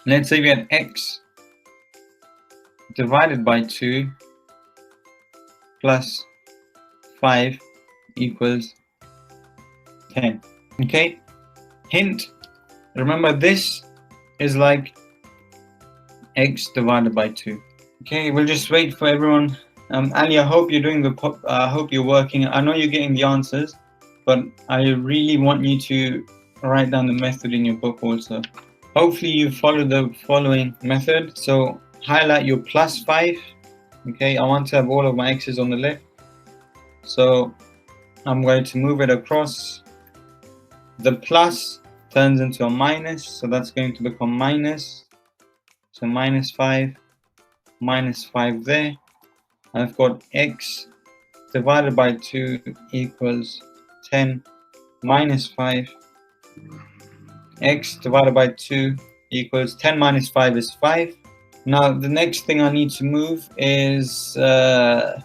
Let's say we had x divided by 2 plus 5 equals 10. Okay, hint, remember this is like x divided by 2. Okay, we'll just wait for everyone. Ali, I hope you're doing I hope you're working. I know you're getting the answers, but I really want you to write down the method in your book also. Hopefully you follow the following method. So highlight your plus 5. Okay, I want to have all of my x's on the left. So I'm going to move it across. The plus turns into a minus, so that's going to become minus. So minus 5 there. I've got x divided by 2 equals 10 minus 5. X divided by 2 equals 10 minus 5 is 5. Now the next thing I need to move is the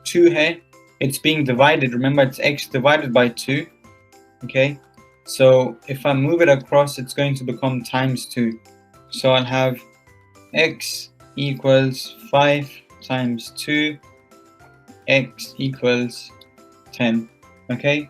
2 here. It's being divided. Remember, it's x divided by 2. Okay, so if I move it across, it's going to become times 2. So I'll have x equals 5 times 2, x equals 10. Okay,